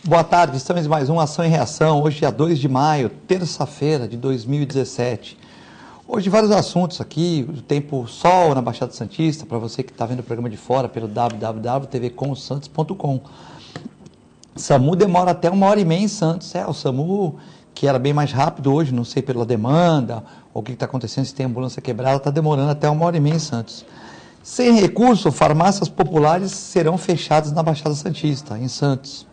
Boa tarde, estamos em mais uma Ação e Reação, hoje dia 2 de maio, terça-feira de 2017. Hoje vários assuntos aqui, o tempo sol na Baixada Santista, para você que está vendo o programa de fora pelo www.tvcomsantos.com. SAMU demora até 1h30 em Santos, o SAMU que era bem mais rápido hoje, não sei pela demanda, ou o que está acontecendo, se tem ambulância quebrada, está demorando até 1h30 em Santos. Sem recurso, farmácias populares serão fechadas na Baixada Santista, em Santos.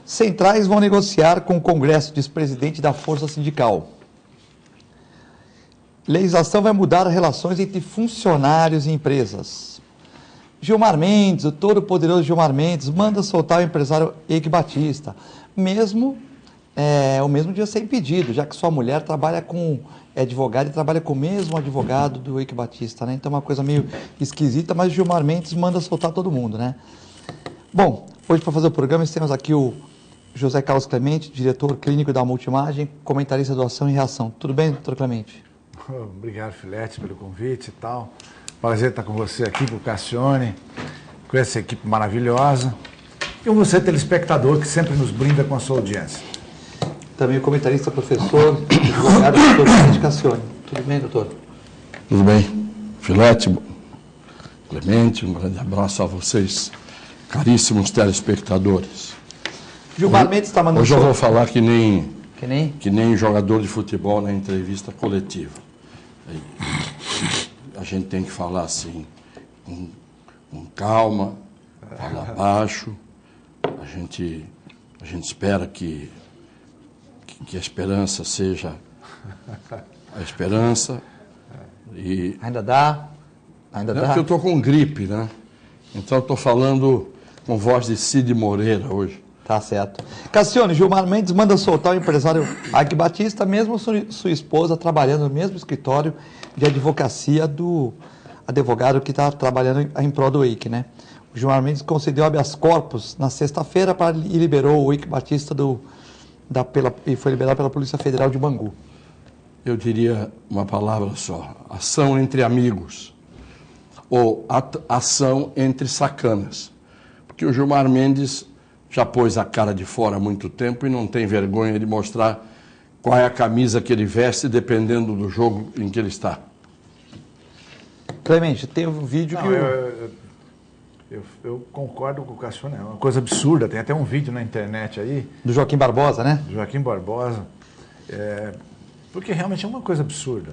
Centrais vão negociar com o Congresso, diz presidente da Força Sindical. Legislação vai mudar as relações entre funcionários e empresas. Gilmar Mendes, o todo-poderoso Gilmar Mendes, manda soltar o empresário Eike Batista, o mesmo dia ser impedido, já que sua mulher é advogada e trabalha com o mesmo advogado do Eike Batista, né? Então é uma coisa meio esquisita, mas o Gilmar Mendes manda soltar todo mundo, né? Bom, hoje para fazer o programa temos aqui o José Carlos Clemente, diretor clínico da Multimagem, comentarista do Ação e Reação. Tudo bem, doutor Clemente? Obrigado, Filete, pelo convite e tal. Prazer estar com você aqui, com o Cassione, com essa equipe maravilhosa. E com você, telespectador, que sempre nos brinda com a sua audiência. Também o comentarista, professor, advogado, doutor Clemente Cassione. Tudo bem, doutor? Tudo bem. Filete, Clemente, um grande abraço a vocês, caríssimos telespectadores. Gilmar Mendes está mandando... Hoje eu vou falar que nem jogador de futebol na entrevista coletiva. A gente tem que falar assim, com calma, falar baixo. A gente espera que a esperança seja a esperança. E Ainda dá? Porque eu estou com gripe, né? Então eu estou falando com voz de Cid Moreira hoje. Tá certo. Cassione, Gilmar Mendes manda soltar o empresário Eike Batista, mesmo sua esposa trabalhando no mesmo escritório de advocacia do advogado que está trabalhando em prol do Eike, né? O Gilmar Mendes concedeu habeas corpus na sexta-feira e liberou o Eike Batista e foi liberado pela Polícia Federal de Bangu. Eu diria uma palavra só: ação entre amigos, ou ação entre sacanas. Porque o Gilmar Mendes já pôs a cara de fora há muito tempo e não tem vergonha de mostrar qual é a camisa que ele veste, dependendo do jogo em que ele está. Clemente, tem um vídeo que... Eu concordo com o Cassione, é uma coisa absurda, tem até um vídeo na internet aí. Do Joaquim Barbosa, né? Joaquim Barbosa. Porque realmente é uma coisa absurda.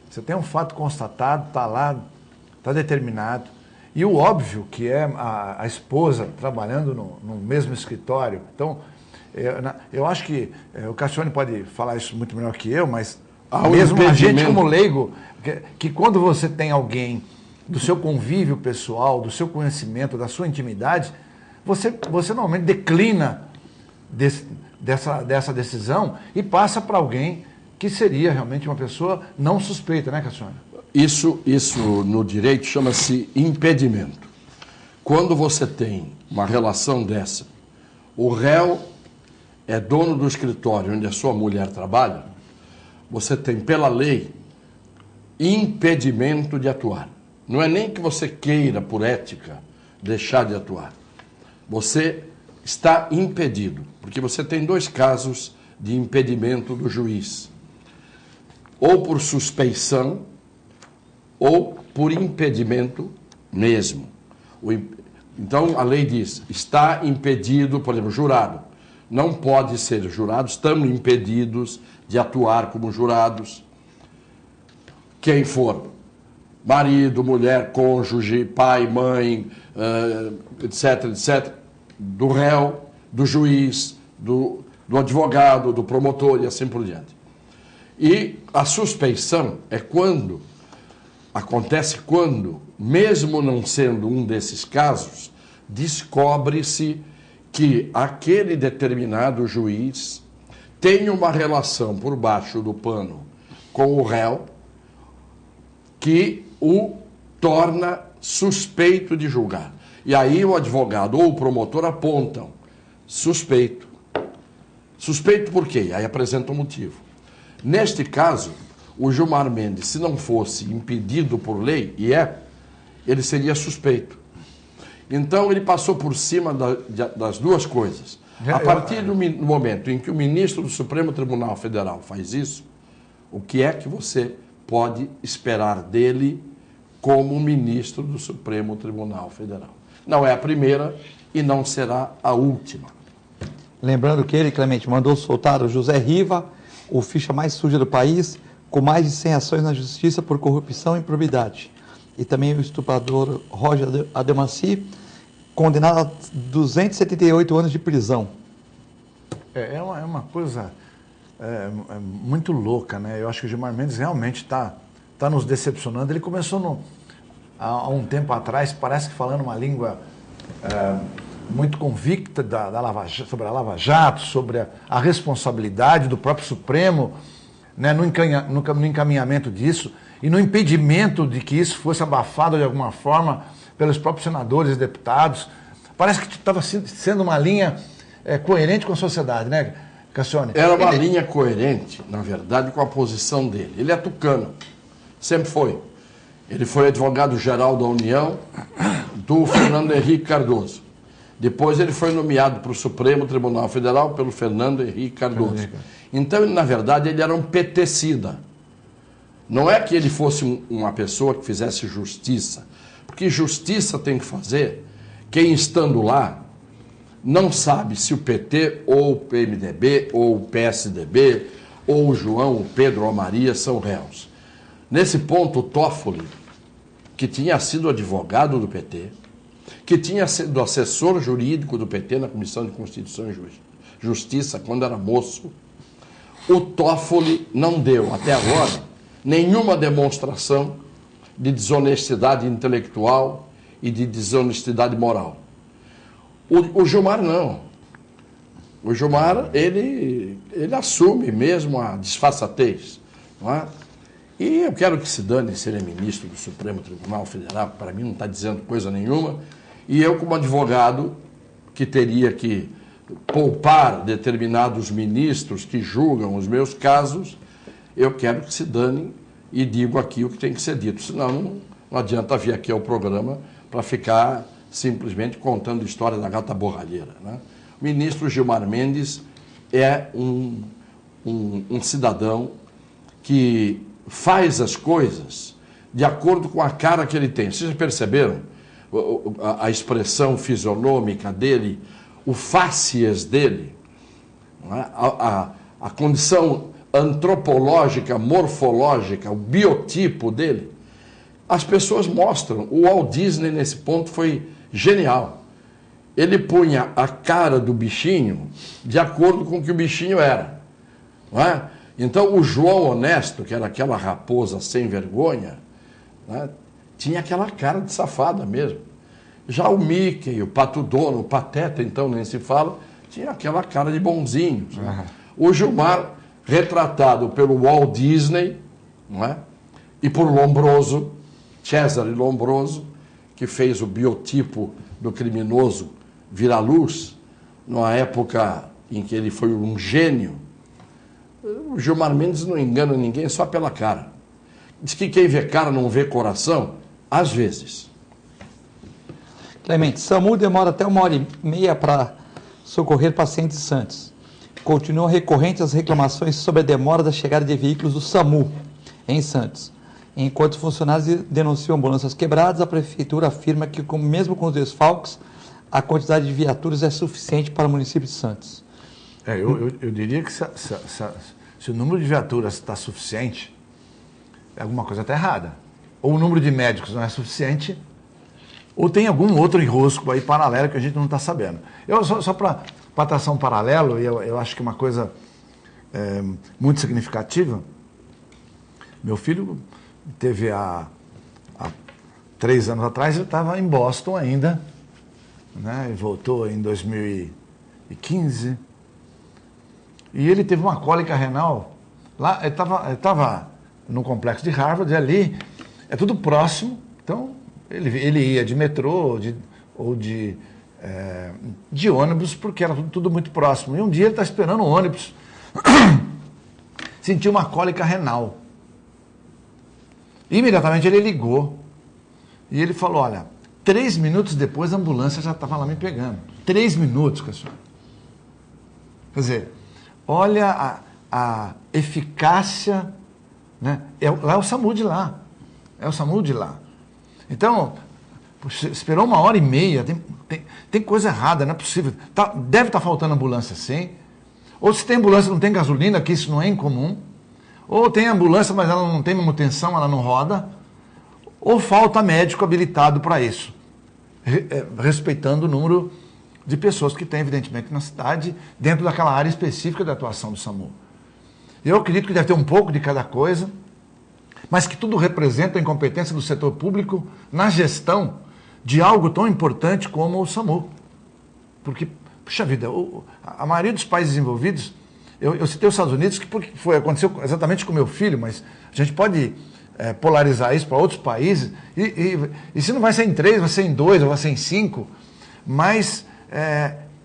Você tem um fato constatado, está lá, está determinado. E o óbvio que é a esposa trabalhando no mesmo escritório. Então, eu acho que o Cassione pode falar isso muito melhor que eu, mas mesmo a gente como leigo, que quando você tem alguém do seu convívio pessoal, do seu conhecimento, da sua intimidade, você normalmente declina dessa decisão e passa para alguém que seria realmente uma pessoa não suspeita, né, Cassione? Isso no direito chama-se impedimento. Quando você tem uma relação dessa, o réu é dono do escritório onde a sua mulher trabalha, você tem, pela lei, impedimento de atuar. Não é nem que você queira, por ética, deixar de atuar. Você está impedido, porque você tem dois casos de impedimento do juiz. Ou por suspeição, ou por impedimento mesmo. Então, a lei diz, está impedido, por exemplo, jurado. Não pode ser jurado, estamos impedidos de atuar como jurados. Quem for, marido, mulher, cônjuge, pai, mãe, etc., do réu, do juiz, do advogado, do promotor e assim por diante. E a suspeição acontece quando, mesmo não sendo um desses casos, descobre-se que aquele determinado juiz tem uma relação por baixo do pano com o réu que o torna suspeito de julgar. E aí o advogado ou o promotor apontam: suspeito. Suspeito por quê? Aí apresenta um motivo. Neste caso, o Gilmar Mendes, se não fosse impedido por lei, ele seria suspeito. Então ele passou por cima das duas coisas. A partir do momento em que o ministro do Supremo Tribunal Federal faz isso, o que é que você pode esperar dele como ministro do Supremo Tribunal Federal? Não é a primeira e não será a última. Lembrando que ele, Clemente, mandou soltar o José Riva, o ficha mais suja do país, com mais de 100 ações na justiça por corrupção e improbidade. E também o estuprador Roger Ademanci, condenado a 278 anos de prisão. É uma coisa muito louca, né? Eu acho que o Gilmar Mendes realmente está nos decepcionando. Ele começou há um tempo atrás, parece que falando uma língua muito convicta sobre a Lava Jato, sobre a responsabilidade do próprio Supremo, né, no encaminhamento disso e no impedimento de que isso fosse abafado de alguma forma pelos próprios senadores e deputados. Parece que estava sendo uma linha coerente com a sociedade, né, Cassione? Era uma linha coerente, na verdade, com a posição dele. Ele é tucano, sempre foi. Ele foi advogado-geral da União do Fernando Henrique Cardoso. Depois ele foi nomeado para o Supremo Tribunal Federal pelo Fernando Henrique Cardoso. Então, na verdade, ele era um petecida. Não é que ele fosse uma pessoa que fizesse justiça, porque justiça tem que fazer quem, estando lá, não sabe se o PT ou o PMDB ou o PSDB ou o João, o Pedro ou a Maria são réus. Nesse ponto, o Toffoli, que tinha sido advogado do PT, que tinha sido assessor jurídico do PT na Comissão de Constituição e Justiça quando era moço, o Toffoli não deu, até agora, nenhuma demonstração de desonestidade intelectual e de desonestidade moral. O Gilmar não. O Gilmar, ele assume mesmo a disfarçatez, não é? E eu quero que se dane se ele é ministro do Supremo Tribunal Federal, para mim não está dizendo coisa nenhuma, e eu, como advogado, que teria que poupar determinados ministros que julgam os meus casos, eu quero que se dane e digo aqui o que tem que ser dito, senão não adianta vir aqui ao programa para ficar simplesmente contando história da gata borralheira, né? O ministro Gilmar Mendes é um cidadão que faz as coisas de acordo com a cara que ele tem. Vocês já perceberam a expressão fisionômica dele, o fácies dele, não é? A condição antropológica, morfológica, o biotipo dele? As pessoas mostram. O Walt Disney, nesse ponto, foi genial. Ele punha a cara do bichinho de acordo com o que o bichinho era, não é? Então, o João Honesto, que era aquela raposa sem vergonha, né, tinha aquela cara de safada mesmo. Já o Mickey, o Pato Dono, o Pateta, então nem se fala, tinha aquela cara de bonzinho. Né? O Gilmar, retratado pelo Walt Disney, não é? E por Lombroso, Cesare Lombroso, que fez o biotipo do criminoso virar luz, numa época em que ele foi um gênio. O Gilmar Mendes não engana ninguém só pela cara. Diz que quem vê cara não vê coração, às vezes. Clemente, SAMU demora até 1h30 para socorrer pacientes Santos. Continuam recorrentes as reclamações sobre a demora da chegada de veículos do SAMU em Santos. Enquanto funcionários denunciam ambulâncias quebradas, a prefeitura afirma que, mesmo com os desfalques, a quantidade de viaturas é suficiente para o município de Santos. Eu diria que se o número de viaturas está suficiente, alguma coisa está errada. Ou o número de médicos não é suficiente, ou tem algum outro enrosco aí paralelo que a gente não está sabendo. Só para traçar um paralelo, e eu acho que uma coisa muito significativa, meu filho teve há 3 anos atrás, ele estava em Boston ainda, né, e voltou em 2015, e ele teve uma cólica renal, lá ele estava no complexo de Harvard, e ali é tudo próximo, então ele ia de metrô ou de ônibus, porque era tudo muito próximo, e um dia ele está esperando o ônibus, sentiu uma cólica renal. Imediatamente ele ligou e ele falou, olha, 3 minutos depois a ambulância já estava lá me pegando. 3 minutos, pessoal. Quer dizer, olha a eficácia, né? Lá é o SAMU de lá. É o SAMU de lá. Então, esperou 1h30, tem coisa errada, não é possível. Deve estar faltando ambulância, sim. Ou se tem ambulância não tem gasolina, que isso não é incomum. Ou tem ambulância, mas ela não tem manutenção, ela não roda. Ou falta médico habilitado para isso, respeitando o número de pessoas que tem, evidentemente, na cidade, dentro daquela área específica da atuação do SAMU. Eu acredito que deve ter um pouco de cada coisa, mas que tudo representa a incompetência do setor público na gestão de algo tão importante como o SAMU. Porque, puxa vida, a maioria dos países desenvolvidos, eu citei os Estados Unidos, que aconteceu exatamente com o meu filho, mas a gente pode polarizar isso para outros países, e se não vai ser em 3, vai ser em 2, ou vai ser em 5, mas,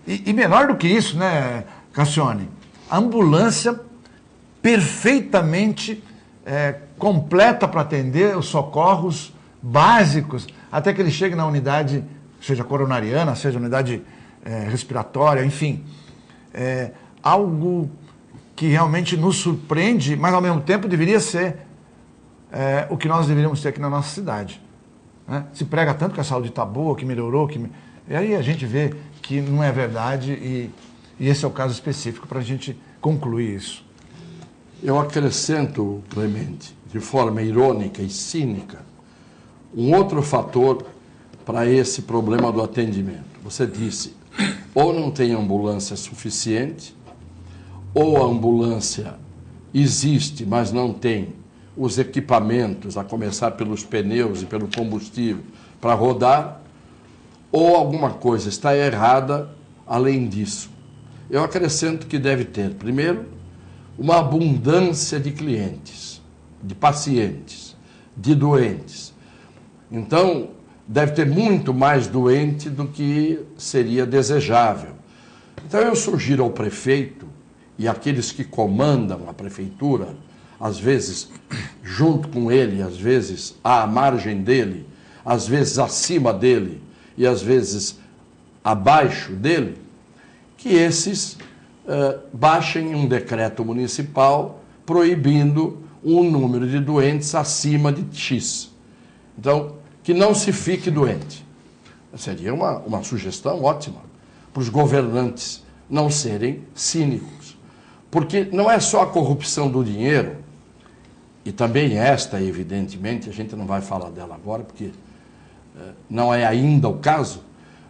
e menor do que isso, né, Cassione? A ambulância perfeitamente completa para atender os socorros básicos, até que ele chegue na unidade, seja coronariana, seja unidade respiratória, enfim. Algo que realmente nos surpreende, mas ao mesmo tempo deveria ser o que nós deveríamos ter aqui na nossa cidade. Né? Se prega tanto que a saúde está boa, que melhorou, e aí a gente vê que não é verdade, e esse é o caso específico para a gente concluir isso. Eu acrescento, Clemente, de forma irônica e cínica, um outro fator para esse problema do atendimento. Você disse, ou não tem ambulância suficiente, ou a ambulância existe, mas não tem os equipamentos, a começar pelos pneus e pelo combustível, para rodar, ou alguma coisa está errada além disso. Eu acrescento que deve ter, primeiro, uma abundância de clientes, de pacientes, de doentes. Então, deve ter muito mais doente do que seria desejável. Então, eu sugiro ao prefeito e àqueles que comandam a prefeitura, às vezes junto com ele, às vezes à margem dele, às vezes acima dele e às vezes abaixo dele, que esses baixem um decreto municipal proibindo um número de doentes acima de X. Então, que não se fique doente. Seria uma sugestão ótima para os governantes não serem cínicos. Porque não é só a corrupção do dinheiro, e também esta, evidentemente, a gente não vai falar dela agora, porque não é ainda o caso,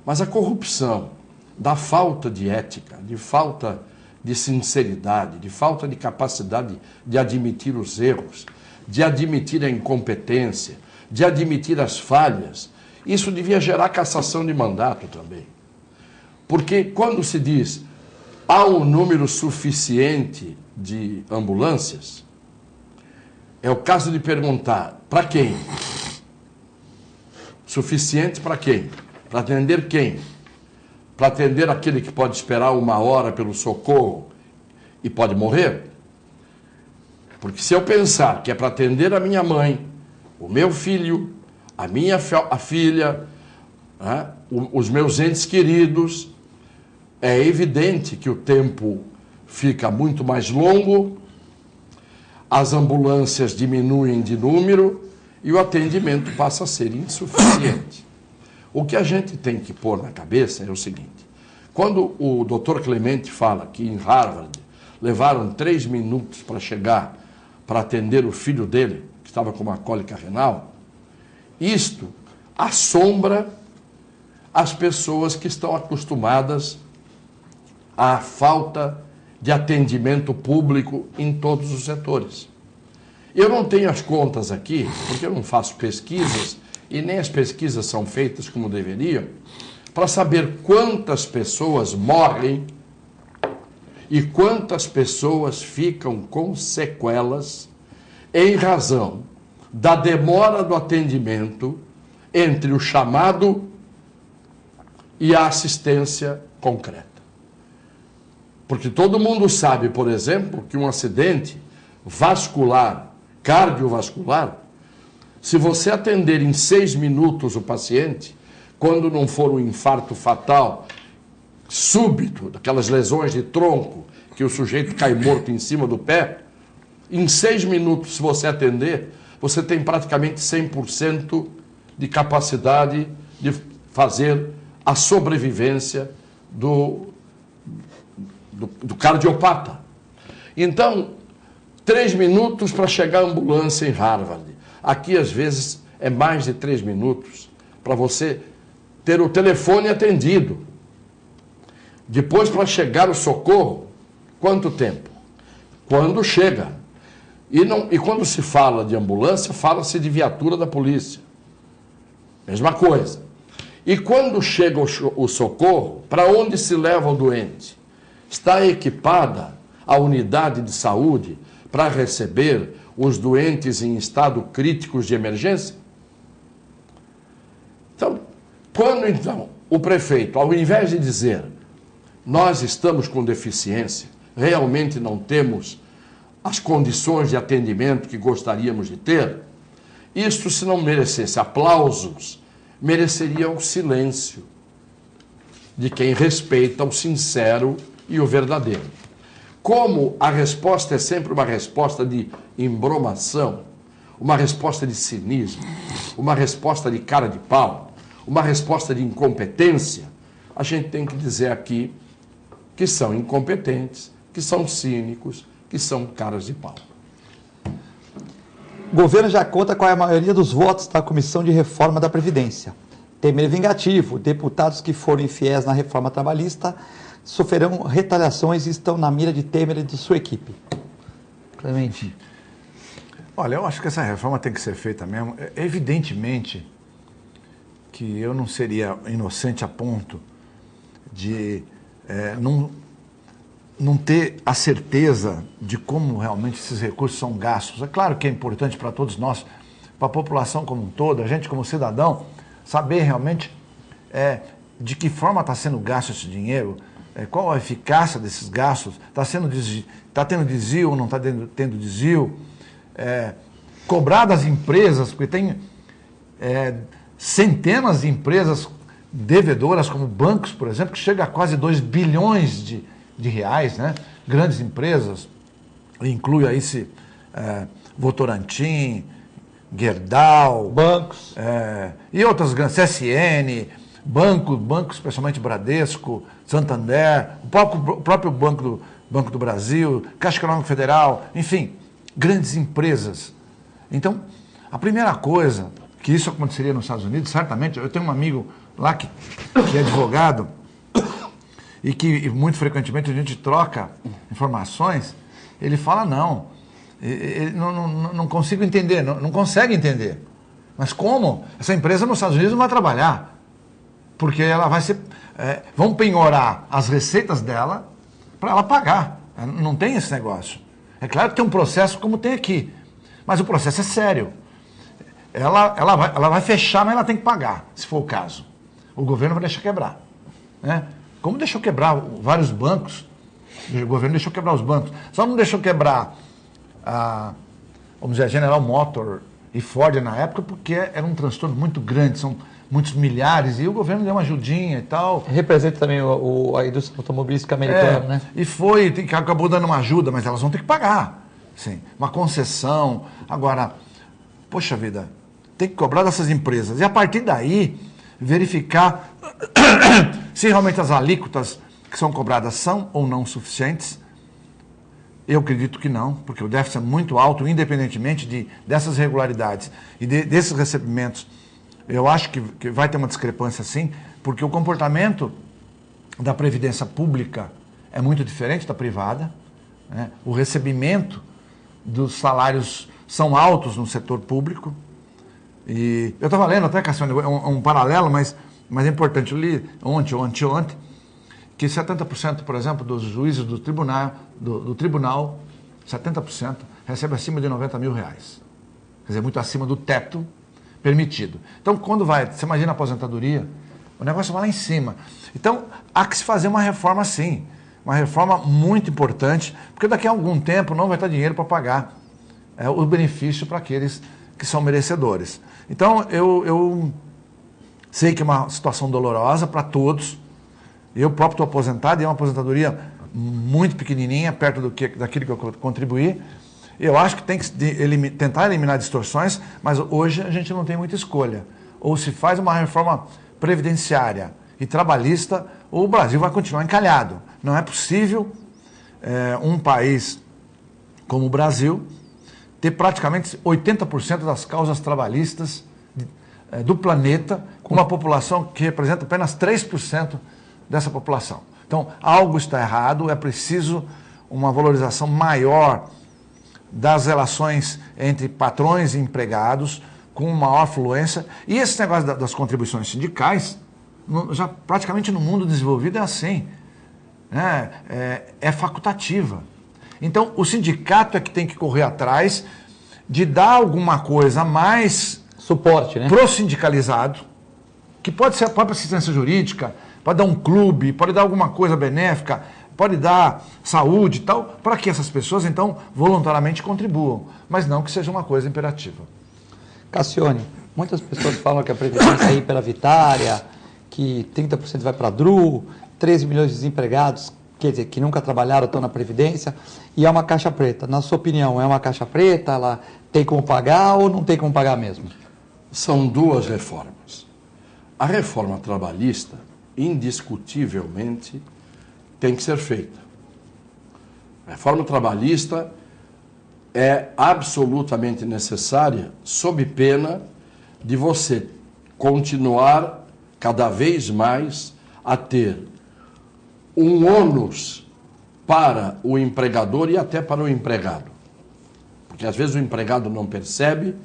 mas a corrupção da falta de ética, de falta de sinceridade, de falta de capacidade de admitir os erros, de admitir a incompetência, de admitir as falhas, isso devia gerar cassação de mandato também. Porque quando se diz há um número suficiente de ambulâncias, é o caso de perguntar para quem? Suficiente para quem? Para atender quem? Para atender aquele que pode esperar 1 hora pelo socorro e pode morrer? Porque se eu pensar que é para atender a minha mãe, o meu filho, a filha, né, os meus entes queridos, é evidente que o tempo fica muito mais longo, as ambulâncias diminuem de número e o atendimento passa a ser insuficiente. O que a gente tem que pôr na cabeça é o seguinte: quando o Dr. Clemente fala que em Harvard levaram 3 minutos para chegar para atender o filho dele, que estava com uma cólica renal, isto assombra as pessoas que estão acostumadas à falta de atendimento público em todos os setores. Eu não tenho as contas aqui, porque eu não faço pesquisas, e nem as pesquisas são feitas como deveriam, para saber quantas pessoas morrem e quantas pessoas ficam com sequelas em razão da demora do atendimento entre o chamado e a assistência concreta. Porque todo mundo sabe, por exemplo, que um acidente vascular, cardiovascular, se você atender em 6 minutos o paciente, quando não for um infarto fatal, súbito, daquelas lesões de tronco, que o sujeito cai morto em cima do pé, em 6 minutos, se você atender, você tem praticamente 100% de capacidade de fazer a sobrevivência do cardiopata. Então, 3 minutos para chegar à ambulância em Harvard. Aqui, às vezes, é mais de 3 minutos para você ter o telefone atendido. Depois, para chegar o socorro, quanto tempo? Quando chega. E quando se fala de ambulância, fala-se de viatura da polícia. Mesma coisa. E quando chega o socorro, para onde se leva o doente? Está equipada a unidade de saúde para receber os doentes em estado críticos de emergência? Então, quando então o prefeito, ao invés de dizer nós estamos com deficiência, realmente não temos as condições de atendimento que gostaríamos de ter, isto, se não merecesse aplausos, mereceria o silêncio de quem respeita o sincero e o verdadeiro. Como a resposta é sempre uma resposta de embromação, uma resposta de cinismo, uma resposta de cara de pau, uma resposta de incompetência, a gente tem que dizer aqui que são incompetentes, que são cínicos, que são caras de pau. O governo já conta com a maioria dos votos da Comissão de Reforma da Previdência. Temer é vingativo. Deputados que forem infiéis na reforma trabalhista sofrerão retaliações e estão na mira de Temer e de sua equipe. Clemente. Olha, eu acho que essa reforma tem que ser feita mesmo. Evidentemente que eu não seria inocente a ponto de não ter a certeza de como realmente esses recursos são gastos. É claro que é importante para todos nós, para a população como um todo, a gente como cidadão, saber realmente de que forma está sendo gasto esse dinheiro, qual a eficácia desses gastos, está tendo desvio ou não está tendo desvio, cobrar das empresas, porque tem centenas de empresas devedoras, como bancos, por exemplo, que chega a quase 2 bilhões de reais, né? Grandes empresas, inclui aí Votorantim, Gerdau, bancos, e outras grandes, CSN, bancos, especialmente Bradesco, Santander, o próprio Banco do Brasil, Caixa Econômica Federal, enfim, grandes empresas. Então, a primeira coisa que isso aconteceria nos Estados Unidos, certamente, eu tenho um amigo lá que é advogado e que muito frequentemente a gente troca informações, ele fala ele não consigo entender, não consegue entender. Mas como? Essa empresa nos Estados Unidos não vai trabalhar, porque ela vai vão penhorar as receitas dela para ela pagar. Não tem esse negócio. É claro que tem um processo como tem aqui, mas o processo é sério. Ela vai fechar, mas ela tem que pagar, se for o caso. O governo vai deixar quebrar, né? Como deixou quebrar vários bancos, o governo deixou quebrar os bancos. Só não deixou quebrar vamos dizer, a General Motors e Ford na época, porque era um transtorno muito grande, são muitos milhares, e o governo deu uma ajudinha e tal. Representa também a indústria automobilística americana, né? E acabou dando uma ajuda, mas elas vão ter que pagar. Sim, uma concessão. Agora, poxa vida, tem que cobrar dessas empresas. E a partir daí, verificar se realmente as alíquotas que são cobradas são ou não suficientes. Eu acredito que não, porque o déficit é muito alto, independentemente dessas irregularidades e desses recebimentos. Eu acho que vai ter uma discrepância sim, porque o comportamento da Previdência Pública é muito diferente da privada, né? O recebimento dos salários são altos no setor público. E eu estava lendo até, Cassiano, um paralelo, mas é importante. Eu li ontem ou anteontem que 70%, por exemplo, dos juízes do tribunal, 70% recebe acima de R$90 mil. Quer dizer, muito acima do teto permitido. Então, quando você imagina a aposentadoria, o negócio vai lá em cima. Então, há que se fazer uma reforma sim, uma reforma muito importante, porque daqui a algum tempo não vai ter dinheiro para pagar o benefício para aqueles que são merecedores. Então, eu sei que é uma situação dolorosa para todos, Eu próprio estou aposentado e é uma aposentadoria muito pequenininha, perto daquilo que eu contribuí. Eu acho que tem que tentar eliminar distorções, mas hoje a gente não tem muita escolha. Ou se faz uma reforma previdenciária e trabalhista, ou o Brasil vai continuar encalhado. Não é possível um país como o Brasil ter praticamente 80% das causas trabalhistas do planeta, com uma população que representa apenas 3% dessa população. Então, algo está errado, é preciso uma valorização maior das relações entre patrões e empregados, com maior fluência. E esse negócio das contribuições sindicais, já praticamente no mundo desenvolvido é assim, é facultativa. Então, o sindicato é que tem que correr atrás de dar alguma coisa mais suporte, né, pro sindicalizado, que pode ser a própria assistência jurídica, pode dar um clube, pode dar alguma coisa benéfica, pode dar saúde e tal, para que essas pessoas, então, voluntariamente contribuam, mas não que seja uma coisa imperativa. Cassione, muitas pessoas falam que a Previdência é hiperavitária, que 30% vai para a DRU, 13 milhões de desempregados, quer dizer, que nunca trabalharam, estão na Previdência, e é uma caixa preta. Na sua opinião, é uma caixa preta? Ela tem como pagar ou não tem como pagar mesmo? São duas reformas. A reforma trabalhista, indiscutivelmente, tem que ser feita. A reforma trabalhista é absolutamente necessária, sob pena de você continuar cada vez mais a ter um ônus para o empregador e até para o empregado. Porque às vezes o empregado não percebe,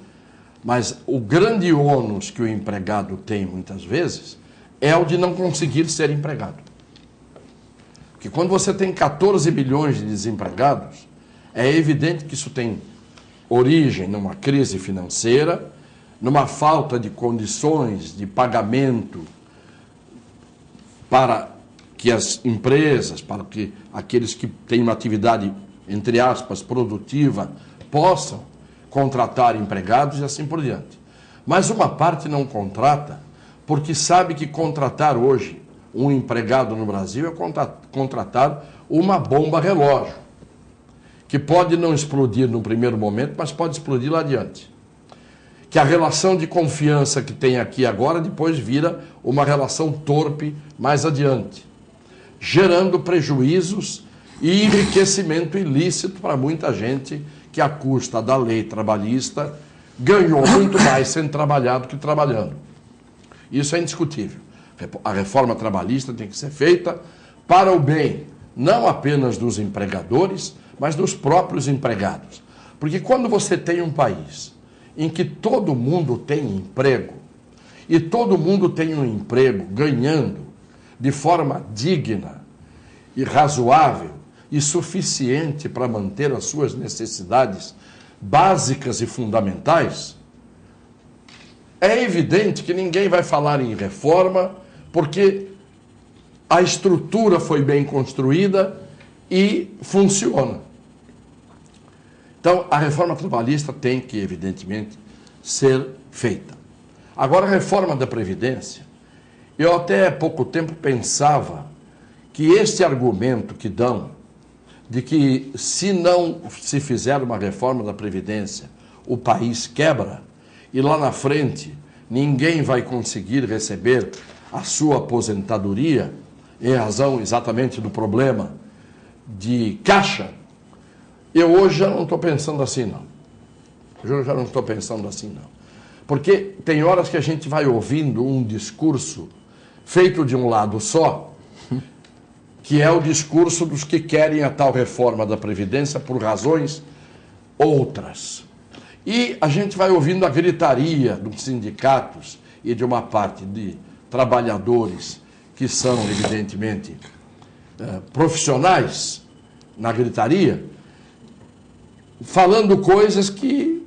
mas o grande ônus que o empregado tem muitas vezes é o de não conseguir ser empregado. Porque quando você tem 14 milhões de desempregados, é evidente que isso tem origem numa crise financeira, numa falta de condições de pagamento para que as empresas, para que aqueles que têm uma atividade, entre aspas, produtiva, possam contratar empregados e assim por diante. Mas uma parte não contrata porque sabe que contratar hoje um empregado no Brasil é contratar uma bomba relógio, que pode não explodir no primeiro momento, mas pode explodir lá adiante. Que a relação de confiança que tem aqui agora depois vira uma relação torpe mais adiante, gerando prejuízos e enriquecimento ilícito para muita gente que, à custa da lei trabalhista, ganhou muito mais sendo trabalhado que trabalhando. Isso é indiscutível. A reforma trabalhista tem que ser feita para o bem, não apenas dos empregadores, mas dos próprios empregados. Porque quando você tem um país em que todo mundo tem emprego, e todo mundo tem um emprego ganhando de forma digna e razoável e suficiente para manter as suas necessidades básicas e fundamentais, é evidente que ninguém vai falar em reforma porque a estrutura foi bem construída e funciona. Então, a reforma trabalhista tem que, evidentemente, ser feita. Agora, a reforma da Previdência, eu até há pouco tempo pensava que este argumento que dão de que se não se fizer uma reforma da Previdência, o país quebra e lá na frente ninguém vai conseguir receber a sua aposentadoria em razão exatamente do problema de caixa, eu hoje já não estou pensando assim, não. Eu já não estou pensando assim, não. Porque tem horas que a gente vai ouvindo um discurso feito de um lado só, que é o discurso dos que querem a tal reforma da Previdência por razões outras. E a gente vai ouvindo a gritaria dos sindicatos e de uma parte de trabalhadores que são, evidentemente, profissionais na gritaria, falando coisas que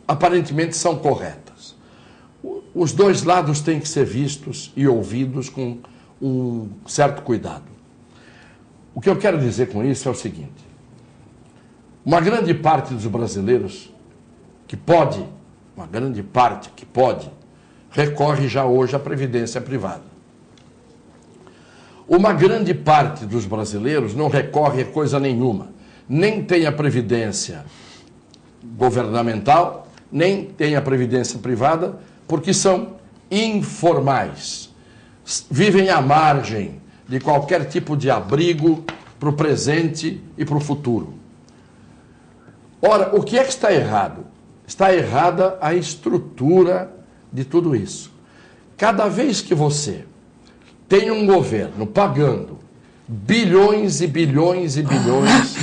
aparentemente são corretas. Os dois lados têm que ser vistos e ouvidos com um certo cuidado. O que eu quero dizer com isso é o seguinte: uma grande parte dos brasileiros recorre já hoje à previdência privada. Uma grande parte dos brasileiros não recorre a coisa nenhuma. Nem tem a previdência governamental, nem tem a previdência privada, porque são informais. Vivem à margem de qualquer tipo de abrigo para o presente e para o futuro. Ora, o que é que está errado? Está errada a estrutura de tudo isso. Cada vez que você tem um governo pagando bilhões e bilhões e bilhões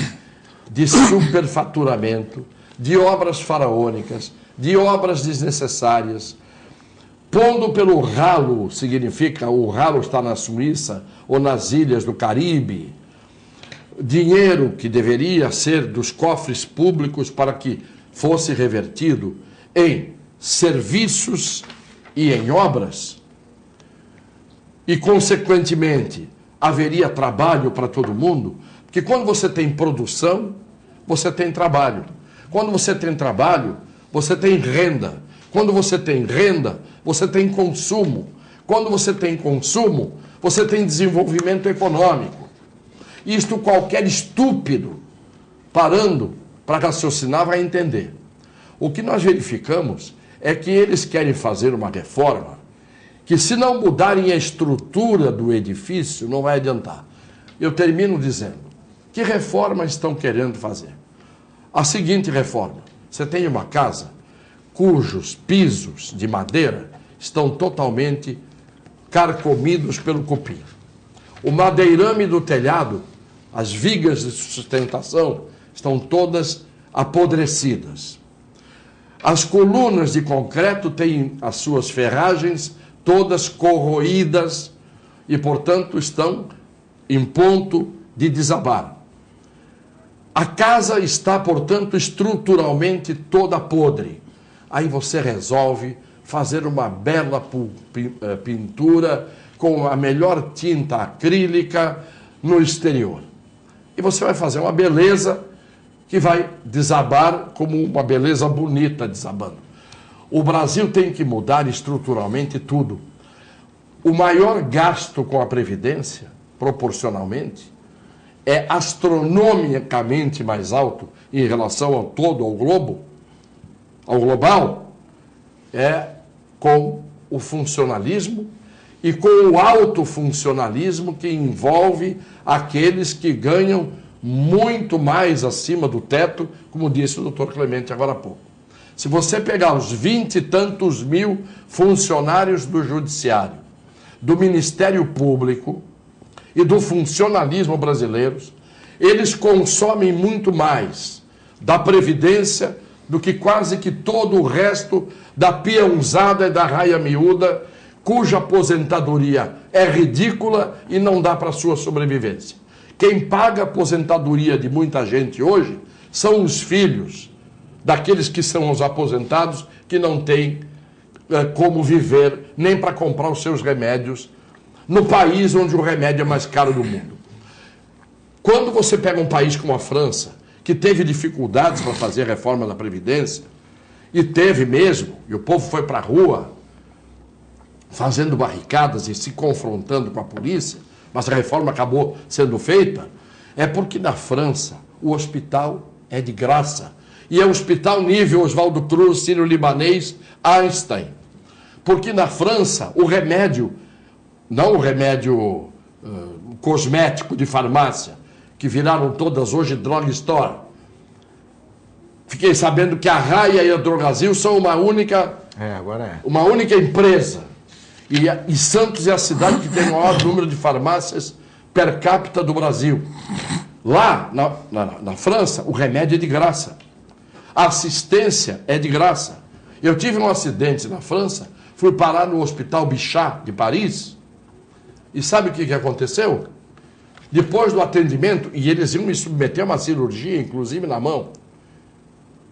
de superfaturamento, de obras faraônicas, de obras desnecessárias, pondo pelo ralo, significa o ralo está na Suíça ou nas ilhas do Caribe, dinheiro que deveria ser dos cofres públicos para que fosse revertido em serviços e em obras, e, consequentemente, haveria trabalho para todo mundo, porque quando você tem produção, você tem trabalho. Quando você tem trabalho, você tem renda. Quando você tem renda, você tem consumo. Quando você tem consumo, você tem desenvolvimento econômico. Isto qualquer estúpido, parando para raciocinar, vai entender. O que nós verificamos é que eles querem fazer uma reforma que, se não mudarem a estrutura do edifício, não vai adiantar. Eu termino dizendo, que reforma estão querendo fazer? A seguinte reforma: você tem uma casa cujos pisos de madeira estão totalmente carcomidos pelo cupim. O madeirame do telhado, as vigas de sustentação, estão todas apodrecidas. As colunas de concreto têm as suas ferragens todas corroídas e, portanto, estão em ponto de desabar. A casa está, portanto, estruturalmente toda podre. Aí você resolve fazer uma bela pintura com a melhor tinta acrílica no exterior. E você vai fazer uma beleza que vai desabar como uma beleza bonita desabando. O Brasil tem que mudar estruturalmente tudo. O maior gasto com a Previdência, proporcionalmente, é astronomicamente mais alto em relação ao todo, ao globo, ao global, é com o funcionalismo e com o autofuncionalismo que envolve aqueles que ganham muito mais acima do teto, como disse o doutor Clemente agora há pouco. Se você pegar os 20 e tantos mil funcionários do Judiciário, do Ministério Público e do funcionalismo brasileiros, eles consomem muito mais da Previdência do que quase que todo o resto da peãozada e da raia miúda, cuja aposentadoria é ridícula e não dá para a sua sobrevivência. Quem paga a aposentadoria de muita gente hoje são os filhos daqueles que são os aposentados, que não têm como viver nem para comprar os seus remédios no país onde o remédio é mais caro do mundo. Quando você pega um país como a França, que teve dificuldades para fazer a reforma da Previdência, e teve mesmo, e o povo foi para a rua fazendo barricadas e se confrontando com a polícia, mas a reforma acabou sendo feita, é porque na França o hospital é de graça. E é um hospital nível Oswaldo Cruz, Sírio-Libanês, Einstein. Porque na França o remédio, não o remédio cosmético de farmácia, que viraram todas hoje drugstore. Fiquei sabendo que a Raia e a Drogasil são uma única empresa. E Santos é a cidade que tem o maior número de farmácias per capita do Brasil. Lá, na França, o remédio é de graça. A assistência é de graça. Eu tive um acidente na França, fui parar no Hospital Bichat de Paris, e sabe o que aconteceu? Depois do atendimento, e eles iam me submeter a uma cirurgia, inclusive na mão,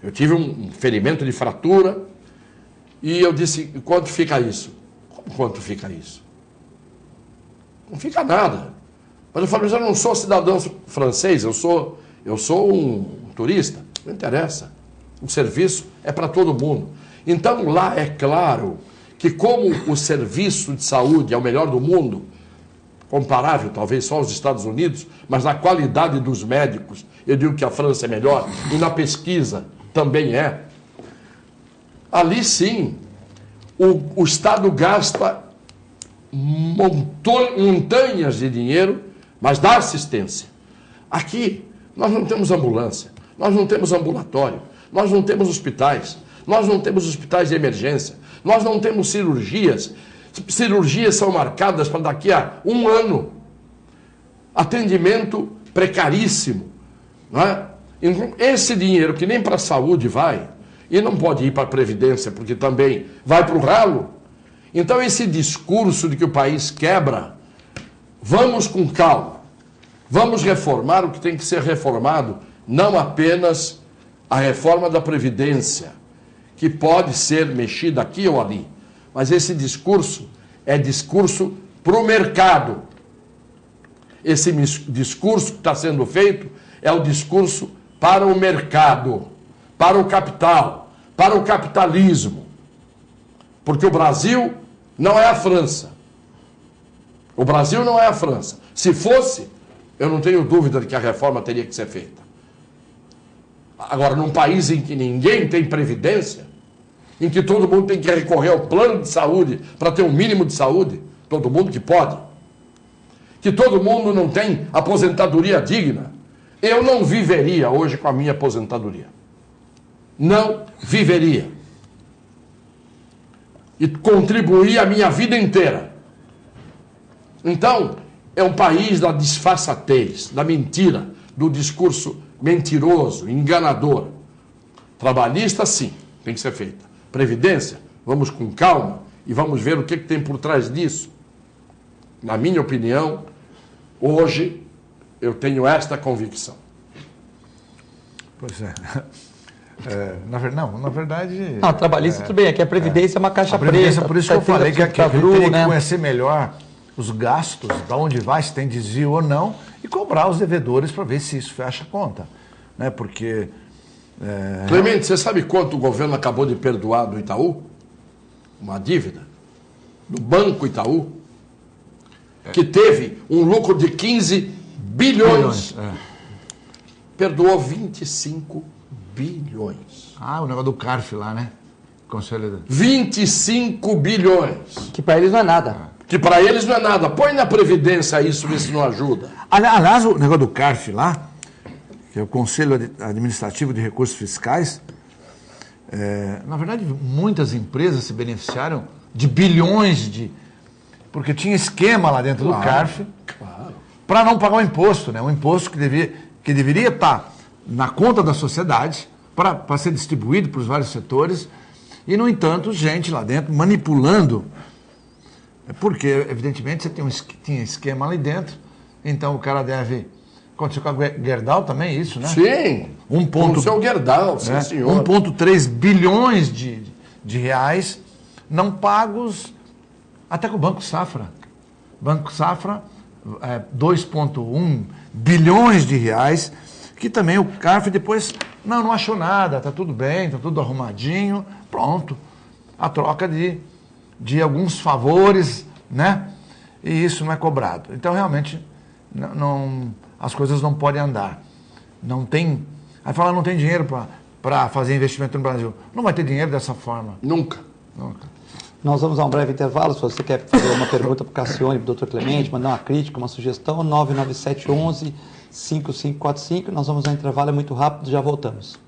eu tive um ferimento de fratura, e eu disse, quanto fica isso? Como quanto fica isso? Não fica nada. Mas eu falei, mas eu não sou cidadão francês, eu sou um turista. Não interessa. O serviço é para todo mundo. Então lá é claro que como o serviço de saúde é o melhor do mundo, comparável, talvez só aos Estados Unidos, mas na qualidade dos médicos, eu digo que a França é melhor, e na pesquisa também é. Ali sim, o Estado gasta montanhas de dinheiro, mas dá assistência. Aqui, nós não temos ambulância, nós não temos ambulatório, nós não temos hospitais, nós não temos hospitais de emergência, nós não temos cirurgias. Cirurgias são marcadas para daqui a 1 ano. Atendimento precaríssimo. Não é? Então, esse dinheiro que nem para a saúde vai, e não pode ir para a Previdência, porque também vai para o ralo. Então, esse discurso de que o país quebra, vamos com calma. Vamos reformar o que tem que ser reformado, não apenas a reforma da Previdência, que pode ser mexida aqui ou ali. Mas esse discurso é discurso para o mercado. Esse discurso que está sendo feito é o discurso para o mercado, para o capital, para o capitalismo. Porque o Brasil não é a França. O Brasil não é a França. Se fosse, eu não tenho dúvida de que a reforma teria que ser feita. Agora, num país em que ninguém tem previdência, em que todo mundo tem que recorrer ao plano de saúde para ter um mínimo de saúde, todo mundo que pode, que todo mundo não tem aposentadoria digna, eu não viveria hoje com a minha aposentadoria. Não viveria. E contribuí a minha vida inteira. Então, é um país da disfarçatez, da mentira, do discurso mentiroso, enganador. Trabalhista, sim, tem que ser feita. Previdência, vamos com calma e vamos ver o que tem por trás disso. Na minha opinião, hoje eu tenho esta convicção. Pois é. Na verdade... Não, trabalhista tudo bem, aqui a Previdência é uma caixa preta. Por isso que eu falei que aqui teria que conhecer melhor os gastos, de onde vai, se tem desvio ou não, e cobrar os devedores para ver se isso fecha a conta. Né? Porque... Clemente, você sabe quanto o governo acabou de perdoar do Itaú? Uma dívida do Banco Itaú, que teve um lucro de 15 bilhões. Perdoou 25 bilhões. O negócio do CARF lá, né? Conselho 25 bilhões. Que para eles não é nada. Que para eles não é nada. Põe na Previdência isso, vê se não ajuda. Aliás, o negócio do CARF lá, que é o Conselho Administrativo de Recursos Fiscais, na verdade, muitas empresas se beneficiaram de bilhões porque tinha esquema lá dentro do CARF para não pagar o imposto, né? Um imposto que deveria estar na conta da sociedade para ser distribuído para os vários setores e, no entanto, gente lá dentro manipulando, porque, evidentemente, você tinha esquema ali dentro, então o cara deve... Aconteceu com a Gerdau também, isso, né? Sim, com o seu Gerdau, sim, senhor. 1,3 bilhões de reais não pagos até com o Banco Safra. Banco Safra, 2,1 bilhões de reais, que também o CARF depois não achou nada, está tudo bem, está tudo arrumadinho, pronto. A troca de alguns favores, né? E isso não é cobrado. Então, realmente, as coisas não podem andar. Não tem... Aí fala, não tem dinheiro para fazer investimento no Brasil. Não vai ter dinheiro dessa forma. Nunca. Nós vamos a um breve intervalo. Se você quer fazer uma pergunta para o Cassione, para o Dr. Clemente, mandar uma crítica, uma sugestão, 99711-5545. Nós vamos ao intervalo, é muito rápido, já voltamos.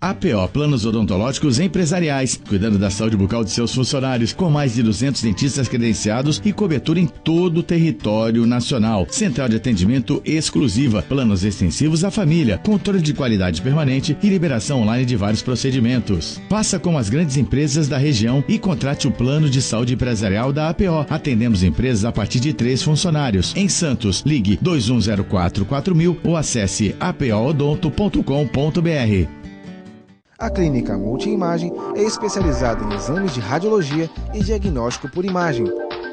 APO Planos Odontológicos Empresariais, cuidando da saúde bucal de seus funcionários, com mais de 200 dentistas credenciados e cobertura em todo o território nacional. Central de atendimento exclusiva, planos extensivos à família, controle de qualidade permanente e liberação online de vários procedimentos. Faça como as grandes empresas da região e contrate o plano de saúde empresarial da APO. Atendemos empresas a partir de 3 funcionários. Em Santos, ligue 2104-4000 ou acesse apoodonto.com.br. A Clínica Multiimagem é especializada em exames de radiologia e diagnóstico por imagem,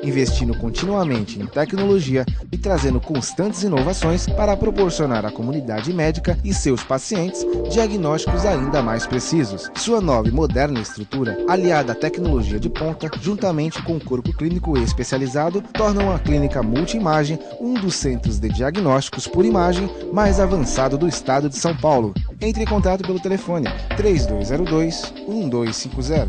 investindo continuamente em tecnologia e trazendo constantes inovações para proporcionar à comunidade médica e seus pacientes diagnósticos ainda mais precisos. Sua nova e moderna estrutura, aliada à tecnologia de ponta, juntamente com o corpo clínico especializado, tornam a clínica Multimagem um dos centros de diagnósticos por imagem mais avançado do estado de São Paulo. Entre em contato pelo telefone 3202-1250.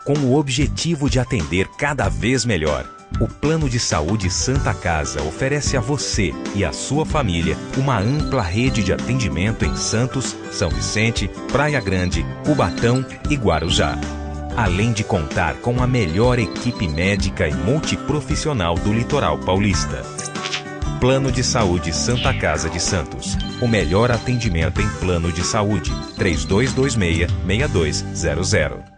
Com o objetivo de atender cada vez melhor, o Plano de Saúde Santa Casa oferece a você e a sua família uma ampla rede de atendimento em Santos, São Vicente, Praia Grande, Cubatão e Guarujá. Além de contar com a melhor equipe médica e multiprofissional do litoral paulista. Plano de Saúde Santa Casa de Santos. O melhor atendimento em plano de saúde. 3226-6200.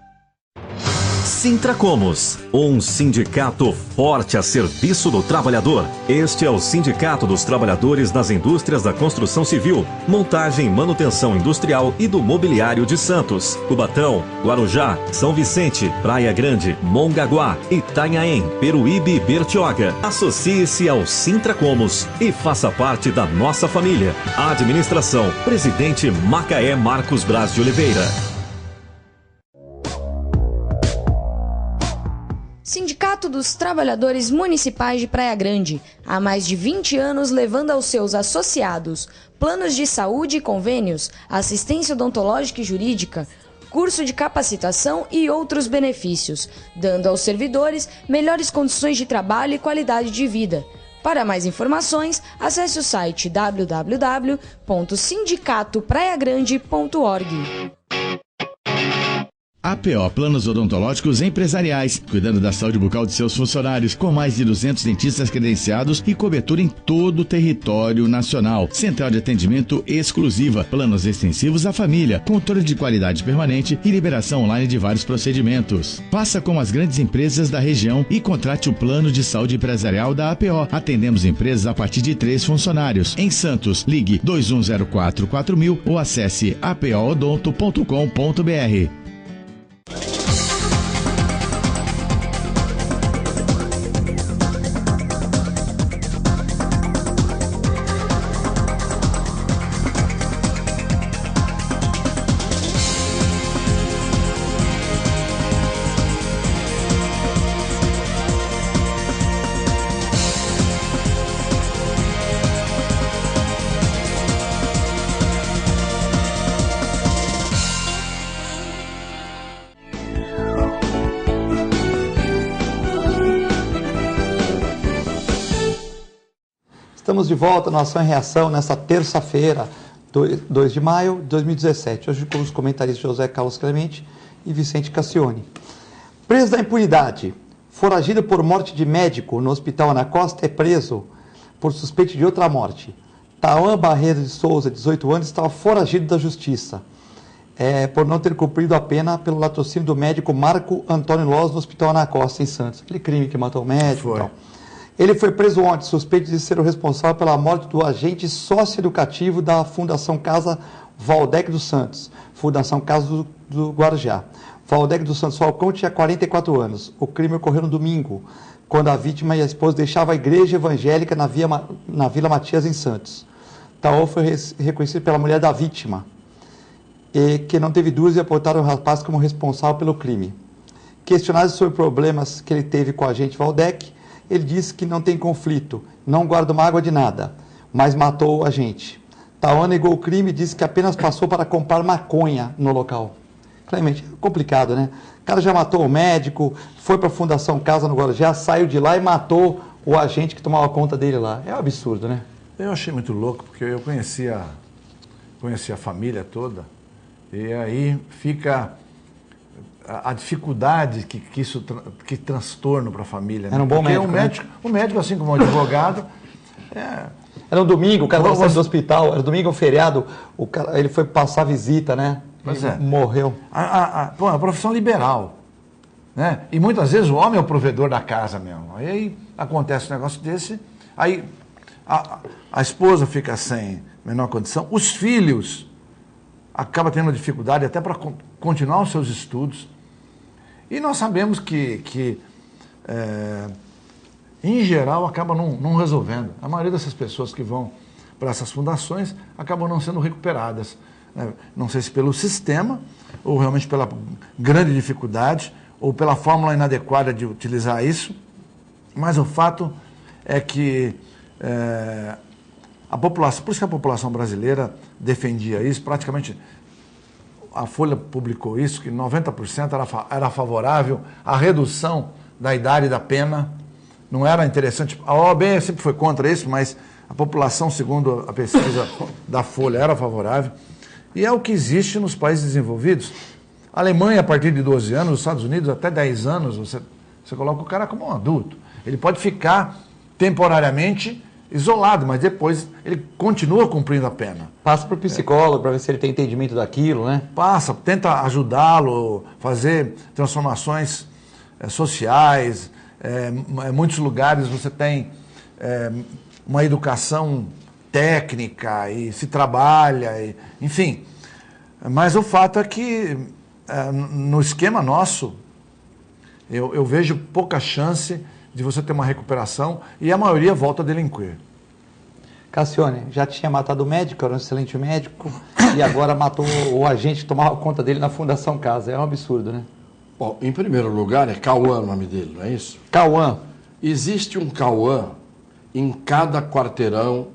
Sintracomos, um sindicato forte a serviço do trabalhador. Este é o Sindicato dos Trabalhadores das Indústrias da Construção Civil, Montagem e Manutenção Industrial e do Mobiliário de Santos, Cubatão, Guarujá, São Vicente, Praia Grande, Mongaguá, Itanhaém, Peruíbe e Bertioga. Associe-se ao Sintracomos e faça parte da nossa família. Administração, Presidente Macaé Marcos Braz de Oliveira. Sindicato dos Trabalhadores Municipais de Praia Grande, há mais de 20 anos levando aos seus associados planos de saúde e convênios, assistência odontológica e jurídica, curso de capacitação e outros benefícios, dando aos servidores melhores condições de trabalho e qualidade de vida. Para mais informações, acesse o site www.sindicatopraiagrande.org. APO Planos Odontológicos Empresariais, cuidando da saúde bucal de seus funcionários, com mais de 200 dentistas credenciados e cobertura em todo o território nacional. Central de atendimento exclusiva, planos extensivos à família, controle de qualidade permanente e liberação online de vários procedimentos. Faça como as grandes empresas da região e contrate o plano de saúde empresarial da APO. Atendemos empresas a partir de 3 funcionários. Em Santos, ligue 2104-4000 ou acesse apoodonto.com.br. Estamos de volta na Ação e Reação nesta terça-feira, 2 de maio de 2017. Hoje com os comentaristas José Carlos Clemente e Vicente Cassione. Preso da impunidade, foragido por morte de médico no Hospital Ana Costa, é preso por suspeita de outra morte. Tauan Barreira de Souza, 18 anos, estava foragido da justiça por não ter cumprido a pena pelo latrocínio do médico Marco Antônio Loz no Hospital Ana Costa, em Santos. Aquele crime que matou o médico e tal. Ele foi preso ontem, suspeito de ser o responsável pela morte do agente socioeducativo da Fundação Casa Valdec dos Santos, Fundação Casa do Guarujá. Valdec dos Santos Falcão tinha 44 anos. O crime ocorreu no domingo, quando a vítima e a esposa deixavam a igreja evangélica na Vila Matias, em Santos. Taô foi reconhecido pela mulher da vítima, que não teve dúvida e apontaram o rapaz como responsável pelo crime. Questionado sobre problemas que ele teve com o agente Valdec, ele disse que não tem conflito, não guarda mágoa de nada, mas matou o agente. Tauan negou o crime e disse que apenas passou para comprar maconha no local. Clemente, é complicado, né? O cara já matou o médico, foi para a Fundação Casa no Guarujá, saiu de lá e matou o agente que tomava conta dele lá. É um absurdo, né? Eu achei muito louco, porque eu conhecia a família toda, e aí fica a dificuldade que isso transtorno para a família. Né? Era um bom médico. O médico, assim como o advogado... Era um domingo, o cara estava saindo do hospital, era domingo, um feriado, ele foi passar visita, né? Pois é. Morreu. A profissão liberal, né? E muitas vezes o homem é o provedor da casa mesmo. Aí acontece um negócio desse, aí a esposa fica sem menor condição, os filhos acabam tendo dificuldade até para continuar os seus estudos. E nós sabemos que em geral, acaba não resolvendo. A maioria dessas pessoas que vão para essas fundações acabam não sendo recuperadas. Não sei se pelo sistema, ou realmente pela grande dificuldade, ou pela fórmula inadequada de utilizar isso, mas o fato é que a população, por isso que a população brasileira defendia isso, praticamente a Folha publicou isso, que 90% era favorável à redução da idade da pena. Não era interessante, a OAB sempre foi contra isso, mas a população, segundo a pesquisa da Folha, era favorável. E é o que existe nos países desenvolvidos. A Alemanha, a partir de 12 anos, os Estados Unidos, até 10 anos, você coloca o cara como um adulto. Ele pode ficar temporariamente isolado, mas depois ele continua cumprindo a pena. Passa para o psicólogo para ver se ele tem entendimento daquilo, né? Passa, tenta ajudá-lo, fazer transformações sociais. Em muitos lugares você tem uma educação técnica e se trabalha, enfim. Mas o fato é que no esquema nosso, eu vejo pouca chance de você ter uma recuperação e a maioria volta a delinquir. Cassione, já tinha matado o médico, era um excelente médico, e agora matou o agente que tomava conta dele na Fundação Casa. É um absurdo, né? Bom, em primeiro lugar, é Cauã o nome dele, não é isso? Cauã. Existe um Cauã em cada quarteirão.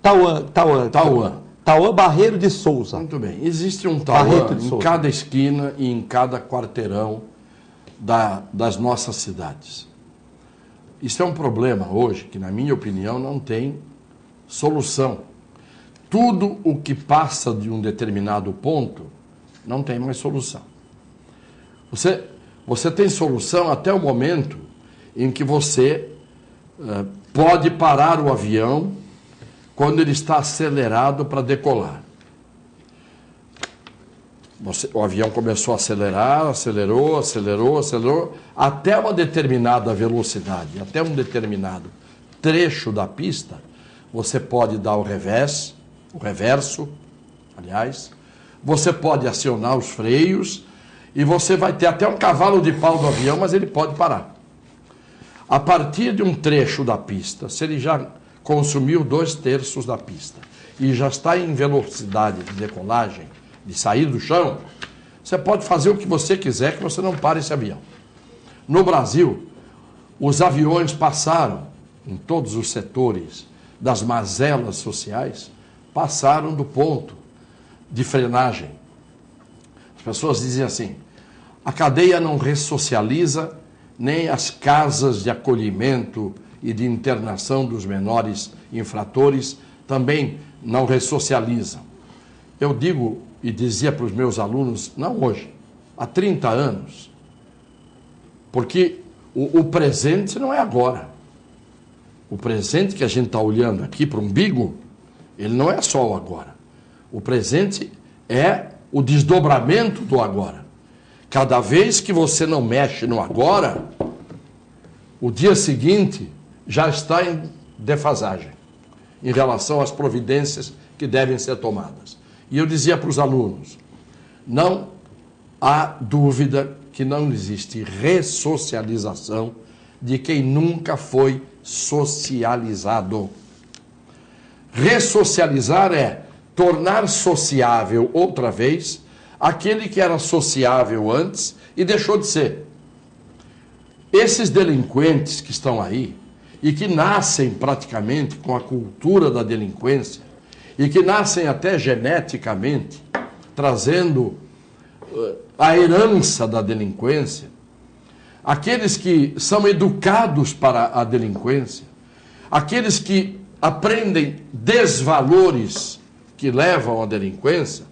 Tauã Barreiro de Souza. Muito bem. Existe um Tauã em cada esquina e em cada quarteirão das nossas cidades. Isso é um problema hoje que, na minha opinião, não tem solução. Tudo o que passa de um determinado ponto não tem mais solução. Você tem solução até o momento em que você pode parar o avião quando ele está acelerado para decolar. O avião começou a acelerar, acelerou, até uma determinada velocidade, até um determinado trecho da pista, você pode dar o reverso, você pode acionar os freios e você vai ter até um cavalo de pau do avião, mas ele pode parar. A partir de um trecho da pista, se ele já consumiu 2/3 da pista e já está em velocidade de decolagem, de sair do chão, você pode fazer o que você quiser que você não pare esse avião. No Brasil, os aviões passaram, em todos os setores das mazelas sociais, passaram do ponto de frenagem. As pessoas dizem assim, a cadeia não ressocializa, nem as casas de acolhimento e de internação dos menores infratores também não ressocializam. Eu digo e dizia para os meus alunos, não hoje, há 30 anos, porque o presente não é agora. O presente que a gente está olhando aqui para o umbigo, ele não é só o agora. O presente é o desdobramento do agora. Cada vez que você não mexe no agora, o dia seguinte já está em defasagem em relação às providências que devem ser tomadas. E eu dizia para os alunos, não há dúvida que não existe ressocialização de quem nunca foi socializado. Ressocializar é tornar sociável outra vez aquele que era sociável antes e deixou de ser. Esses delinquentes que estão aí e que nascem praticamente com a cultura da delinquência e que nascem até geneticamente, trazendo a herança da delinquência, aqueles que são educados para a delinquência, aqueles que aprendem desvalores que levam à delinquência,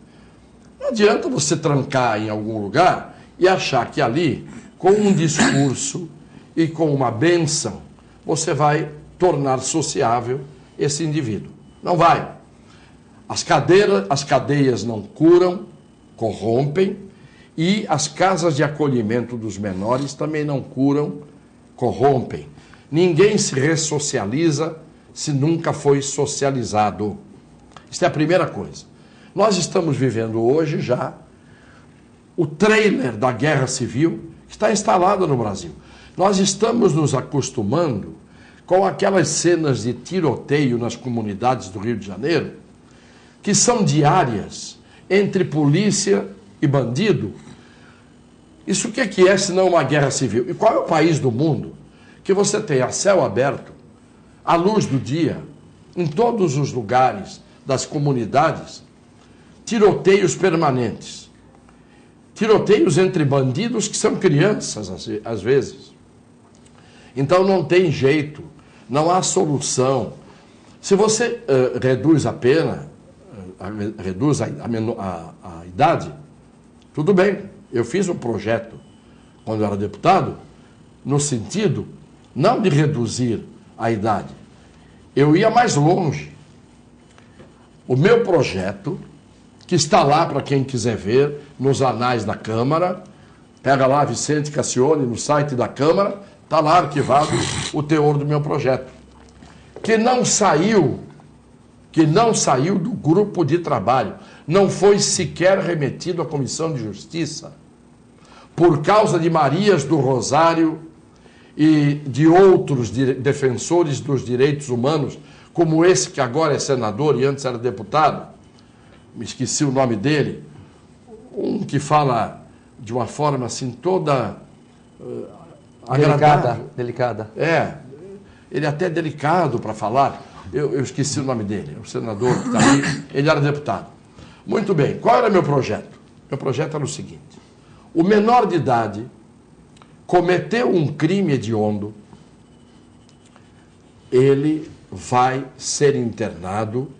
não adianta você trancar em algum lugar e achar que ali, com um discurso e com uma bênção, você vai tornar sociável esse indivíduo. Não vai. As cadeias não curam, corrompem, e as casas de acolhimento dos menores também não curam, corrompem. Ninguém se ressocializa se nunca foi socializado. Isso é a primeira coisa. Nós estamos vivendo hoje já o trailer da Guerra Civil que está instalado no Brasil. Nós estamos nos acostumando com aquelas cenas de tiroteio nas comunidades do Rio de Janeiro, que são diárias entre polícia e bandido. Isso o que é senão uma guerra civil? E qual é o país do mundo que você tem a céu aberto, à luz do dia, em todos os lugares das comunidades, tiroteios permanentes? Tiroteios entre bandidos que são crianças, às vezes. Então não tem jeito, não há solução. Se você reduz a pena, reduz a idade, tudo bem. Eu fiz um projeto, quando eu era deputado, no sentido não de reduzir a idade. Eu ia mais longe. O meu projeto, que está lá para quem quiser ver, nos anais da Câmara, pega lá Vicente Cassione no site da Câmara, está lá arquivado o teor do meu projeto, que não saiu do grupo de trabalho, não foi sequer remetido à Comissão de Justiça, por causa de Marias do Rosário e de outros defensores dos direitos humanos, como esse que agora é senador e antes era deputado, me esqueci o nome dele, um que fala de uma forma assim toda agradável. Delicada. Ele é até delicado para falar. Eu esqueci o nome dele, o senador que está ali, ele era deputado. Muito bem, qual era meu projeto? Meu projeto era o seguinte: o menor de idade cometeu um crime hediondo, ele vai ser internado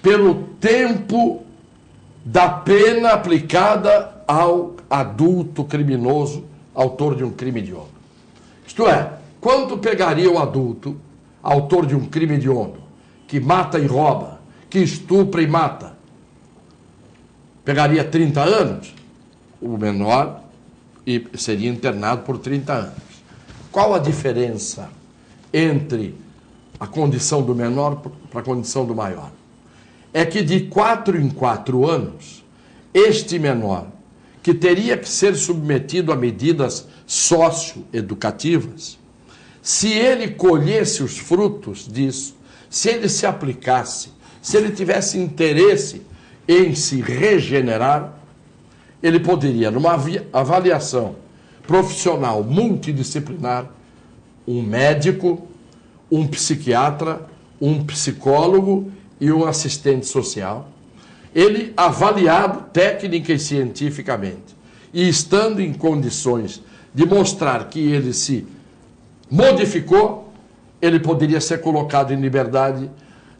pelo tempo da pena aplicada ao adulto criminoso, autor de um crime hediondo. Isto é, quanto pegaria o adulto, autor de um crime hediondo, que mata e rouba, que estupra e mata? Pegaria 30 anos? O menor e seria internado por 30 anos. Qual a diferença entre a condição do menor para a condição do maior? É que de 4 em 4 anos, este menor, que teria que ser submetido a medidas socioeducativas, se ele colhesse os frutos disso, se ele se aplicasse, se ele tivesse interesse em se regenerar, ele poderia, numa avaliação profissional multidisciplinar, um médico, um psiquiatra, um psicólogo e um assistente social, ele avaliado técnica e cientificamente, e estando em condições de mostrar que ele se modificou, ele poderia ser colocado em liberdade.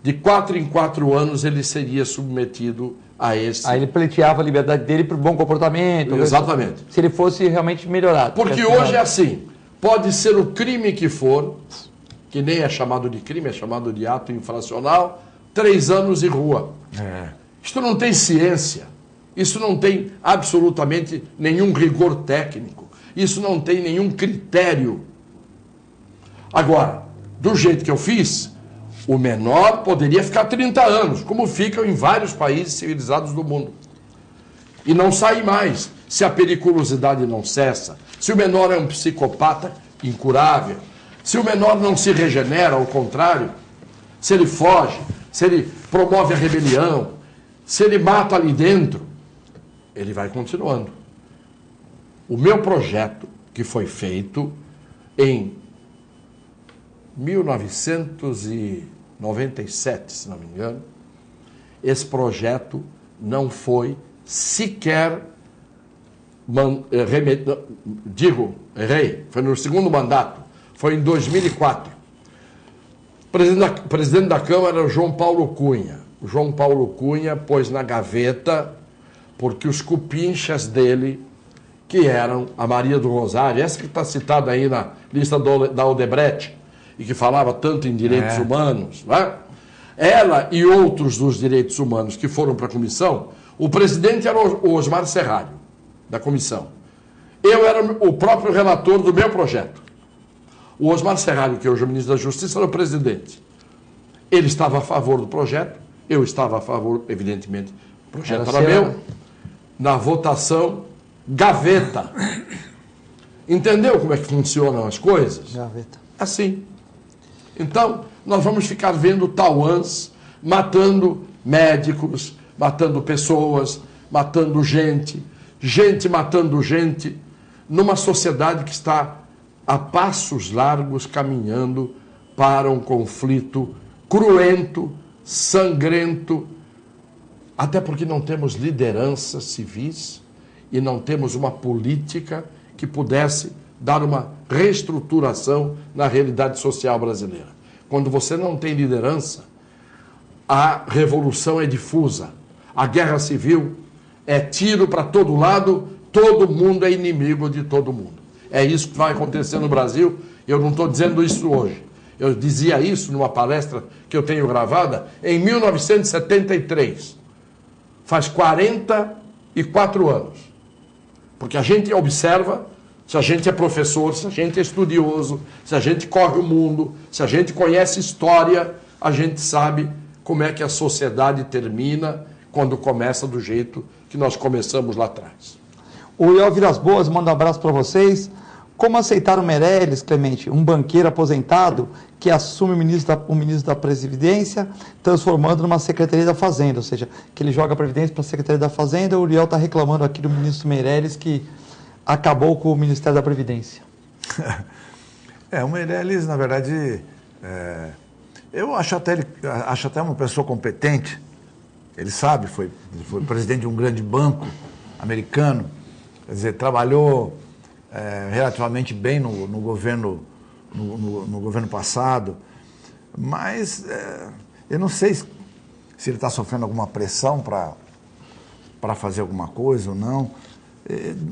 De 4 em 4 anos ele seria submetido a esse... Aí ele pleiteava a liberdade dele para o bom comportamento. Exatamente. Se ele fosse realmente melhorado. Porque hoje é assim, pode ser o crime que for, que nem é chamado de crime, é chamado de ato infracional, 3 anos em rua. Isto não tem ciência, isso não tem absolutamente nenhum rigor técnico, isso não tem nenhum critério. Agora, do jeito que eu fiz, o menor poderia ficar 30 anos, como ficam em vários países civilizados do mundo. E não sai mais, se a periculosidade não cessa, se o menor é um psicopata incurável, se o menor não se regenera, ao contrário, se ele foge, se ele promove a rebelião, se ele mata ali dentro, ele vai continuando. O meu projeto, que foi feito em 1997, se não me engano, esse projeto não foi sequer, errei, foi no segundo mandato, foi em 2004. O presidente da Câmara era o João Paulo Cunha. O João Paulo Cunha pôs na gaveta, porque os cupinchas dele, que eram a Maria do Rosário, essa que está citada aí na lista da Odebrecht, e que falava tanto em direitos humanos, né? Ela e outros dos direitos humanos que foram para a comissão, o presidente era o Osmar Serralho, da comissão. Eu era o próprio relator do meu projeto. O Osmar Serralho, que hoje é o ministro da Justiça, era o presidente. Ele estava a favor do projeto, eu estava a favor, evidentemente, o projeto era meu. Na votação, gaveta. Entendeu como é que funcionam as coisas? Gaveta. Assim. Então, nós vamos ficar vendo tauãs matando médicos, matando pessoas, matando gente, gente matando gente, numa sociedade que está a passos largos caminhando para um conflito cruento, sangrento, até porque não temos lideranças civis e não temos uma política que pudesse dar uma reestruturação na realidade social brasileira. Quando você não tem liderança, a revolução é difusa, a guerra civil é tiro para todo lado, todo mundo é inimigo de todo mundo. É isso que vai acontecer no Brasil. Eu não estou dizendo isso hoje. Eu dizia isso numa palestra que eu tenho gravada em 1973. Faz 44 anos. Porque a gente observa, se a gente é professor, se a gente é estudioso, se a gente corre o mundo, se a gente conhece história, a gente sabe como é que a sociedade termina quando começa do jeito que nós começamos lá atrás. O Iel Vilas Boas manda um abraço para vocês. Como aceitar o Meirelles, Clemente, um banqueiro aposentado que assume o ministro da Previdência, transformando numa Secretaria da Fazenda, ou seja, que ele joga a Previdência para a Secretaria da Fazenda. O Uriel está reclamando aqui do ministro Meirelles que acabou com o Ministério da Previdência. O Meirelles, na verdade, eu acho até uma pessoa competente. Ele sabe, foi presidente de um grande banco americano, quer dizer, trabalhou relativamente bem no governo passado, mas eu não sei se ele está sofrendo alguma pressão para fazer alguma coisa ou não.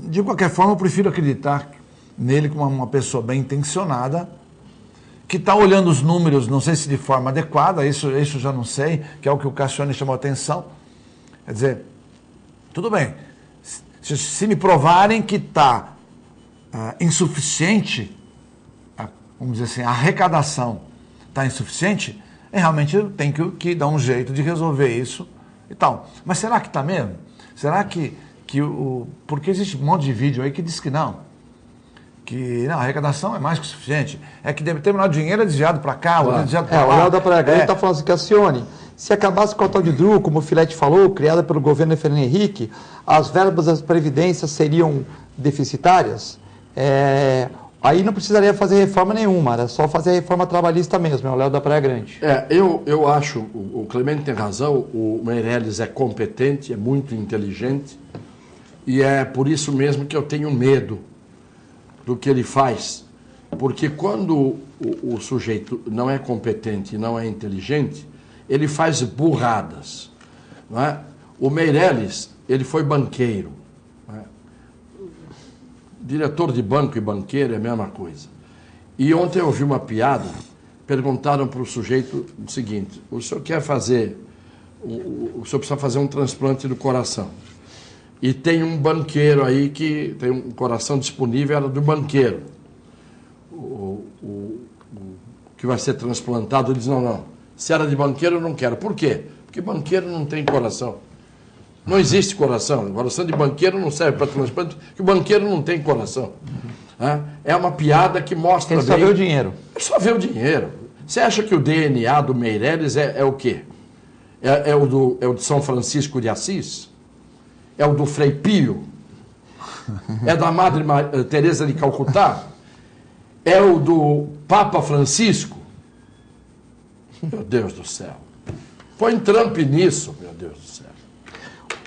De qualquer forma, eu prefiro acreditar nele como uma pessoa bem intencionada, que está olhando os números, não sei se de forma adequada, isso já não sei, que é o que o Cassione chamou a atenção. Quer dizer, tudo bem, se me provarem que está insuficiente, vamos dizer assim, a arrecadação está insuficiente, realmente eu tenho que dar um jeito de resolver isso e tal. Mas será que está mesmo? Será que porque existe um monte de vídeo aí que diz que não, a arrecadação é mais que suficiente, é que determinado dinheiro é desviado para cá, ou é desviado para lá. O Léo da Praia Grande está falando assim, Cassione, se acabasse com a tal de DRU, como o Filete falou, criada pelo governo Fernando Henrique, as verbas das previdências seriam deficitárias? Aí não precisaria fazer reforma nenhuma, era só fazer a reforma trabalhista mesmo, é o Léo da Praia Grande. Eu acho, o Clemente tem razão, o Meirelles é competente, é muito inteligente, e é por isso mesmo que eu tenho medo do que ele faz, porque quando o sujeito não é competente, não é inteligente, ele faz burradas, não é? O Meirelles, ele foi banqueiro, não é? Diretor de banco e banqueiro é a mesma coisa. E ontem eu ouvi uma piada, perguntaram para o sujeito o seguinte: o senhor quer fazer, o senhor precisa fazer um transplante do coração. E tem um banqueiro aí que tem um coração disponível, era do banqueiro. O que vai ser transplantado, ele diz, não, se era de banqueiro eu não quero. Por quê? Porque banqueiro não tem coração. Não existe coração. O coração de banqueiro não serve para transplante, porque o banqueiro não tem coração. É uma piada que mostra ele bem... Ele só vê o dinheiro. Ele só vê o dinheiro. Você acha que o DNA do Meirelles é o quê? É o de São Francisco de Assis? É o do Frei Pio? É da Madre Teresa de Calcutá? É o do Papa Francisco? Meu Deus do céu. Põe Trump nisso, meu Deus do céu.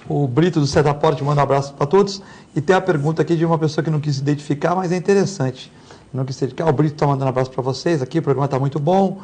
O Brito do Setaporte manda um abraço para todos. E tem a pergunta aqui de uma pessoa que não quis se identificar, mas é interessante. Não quis se identificar. O Brito está mandando um abraço para vocês aqui, o programa está muito bom.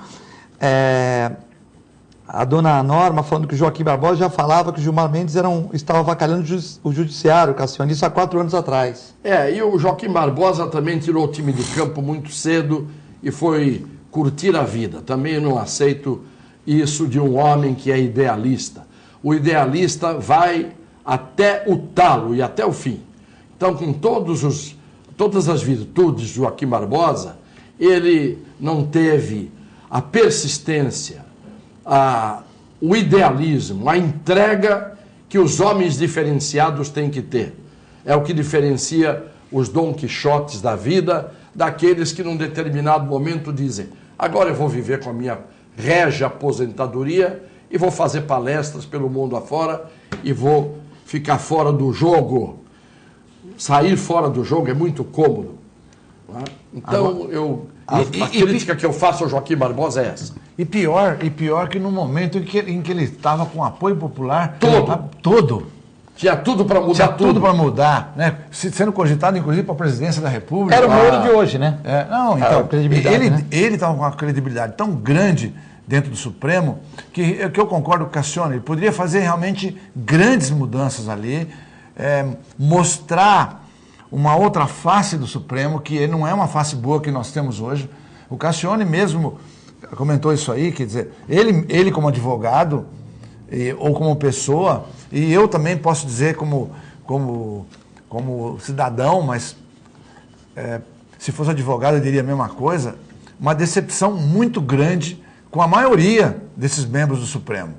A dona Norma falando que o Joaquim Barbosa já falava que o Gilmar Mendes estava avacalhando o judiciário, Cassione, isso há 4 anos atrás. E o Joaquim Barbosa também tirou o time do campo muito cedo e foi curtir a vida. Também não aceito isso de um homem que é idealista. O idealista vai até o talo e até o fim. Então, com todas as virtudes de Joaquim Barbosa, ele não teve a persistência, o idealismo, a entrega que os homens diferenciados têm que ter. é o que diferencia os Dom Quixotes da vida daqueles que num determinado momento dizem: agora eu vou viver com a minha régia aposentadoria e vou fazer palestras pelo mundo afora e vou ficar fora do jogo. Sair fora do jogo é muito cômodo. Não é? Então, a crítica que eu faço ao Joaquim Barbosa é essa. E pior que no momento em que ele estava com apoio popular todo. Tinha tudo para mudar. Tinha tudo para mudar, né? Sendo cogitado, inclusive, para a presidência da República. Era o Moro de hoje, né? Ele estava com uma credibilidade tão grande dentro do Supremo que eu concordo com o Cassiano. Ele poderia fazer realmente grandes mudanças ali, mostrar uma outra face do Supremo, que não é uma face boa que nós temos hoje. O Cassiano mesmo comentou isso aí, quer dizer, ele como advogado ou como pessoa, e eu também posso dizer como cidadão, mas se fosse advogado eu diria a mesma coisa, uma decepção muito grande com a maioria desses membros do Supremo.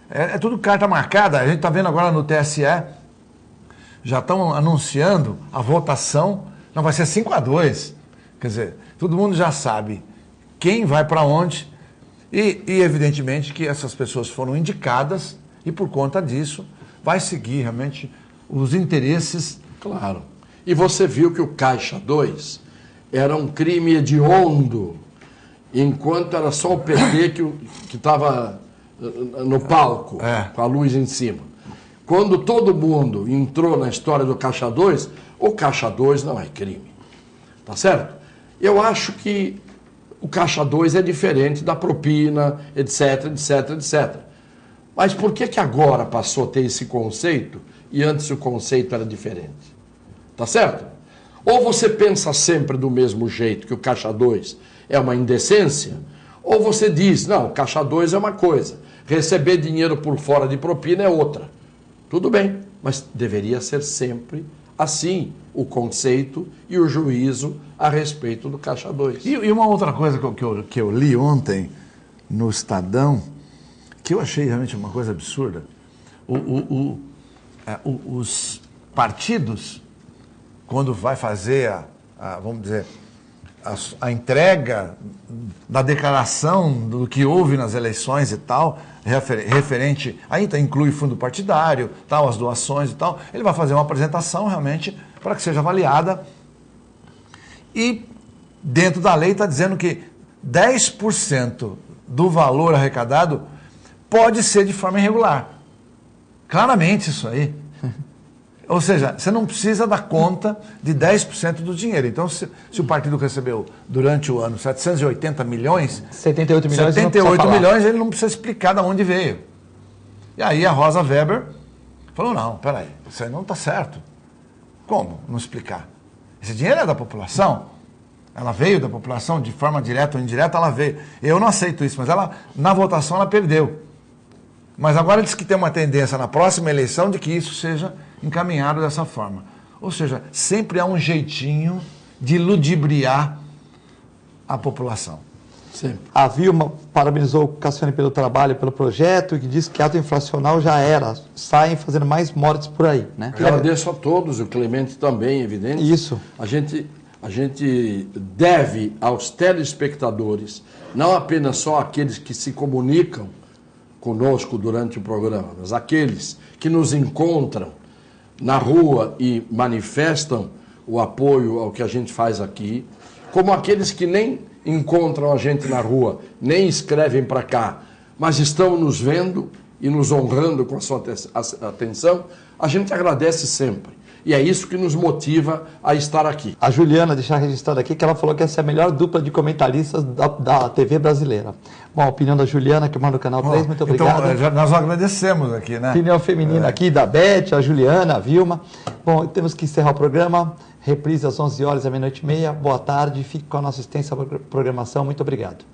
É tudo carta marcada. A gente está vendo agora no TSE, já estão anunciando a votação, não vai ser 5-2. Quer dizer, todo mundo já sabe quem vai para onde e evidentemente que essas pessoas foram indicadas e por conta disso vai seguir realmente os interesses. Claro. E você viu que o Caixa 2 era um crime hediondo, enquanto era só o PT que estava no palco, com a luz em cima. Quando todo mundo entrou na história do Caixa 2, o Caixa 2 não é crime. Tá certo? Eu acho que o Caixa 2 é diferente da propina, etc, etc, etc. Mas por que agora passou a ter esse conceito e antes o conceito era diferente? Tá certo? Ou você pensa sempre do mesmo jeito, que o Caixa 2 é uma indecência, ou você diz, não, o Caixa 2 é uma coisa, receber dinheiro por fora de propina é outra. Tudo bem, mas deveria ser sempre assim o conceito e o juízo a respeito do Caixa 2. E uma outra coisa que eu li ontem no Estadão, que eu achei realmente uma coisa absurda, os partidos, quando vai fazer vamos dizer, a entrega da declaração do que houve nas eleições e tal, referente, aí inclui fundo partidário, tal, as doações e tal, ele vai fazer uma apresentação realmente para que seja avaliada e dentro da lei está dizendo que 10% do valor arrecadado pode ser de forma irregular. Claramente isso aí. Ou seja, você não precisa dar conta de 10% do dinheiro. Então, se o partido recebeu durante o ano 780 milhões... 78 milhões, 78 milhões, ele não precisa explicar de onde veio. E aí a Rosa Weber falou, não, peraí, isso aí não está certo. Como não explicar? Esse dinheiro é da população. Ela veio da população de forma direta ou indireta, ela veio. Eu não aceito isso, mas na votação ela perdeu. Mas agora diz que tem uma tendência na próxima eleição de que isso seja encaminhado dessa forma. Ou seja, sempre há um jeitinho de ludibriar a população. Sempre. A Vilma parabenizou o Cassiano pelo trabalho, pelo projeto, e que disse que ato inflacional já era. Saem fazendo mais mortes por aí. Né? Agradeço a todos, o Clemente também, evidente. Isso. A gente deve aos telespectadores, não apenas só aqueles que se comunicam conosco durante o programa, mas aqueles que nos encontram na rua e manifestam o apoio ao que a gente faz aqui, como aqueles que nem encontram a gente na rua, nem escrevem para cá, mas estão nos vendo e nos honrando com a sua atenção, a gente agradece sempre. E é isso que nos motiva a estar aqui. A Juliana, deixar registrado aqui, que ela falou que essa é a melhor dupla de comentaristas da TV brasileira. Bom, a opinião da Juliana, que manda no Canal 3, muito obrigado. Então, nós agradecemos aqui, né? Opinião feminina aqui da Beth, a Juliana, a Vilma. Bom, temos que encerrar o programa. Reprise às 11 horas, à meia-noite e meia. Boa tarde, fique com a nossa extensa programação. Muito obrigado.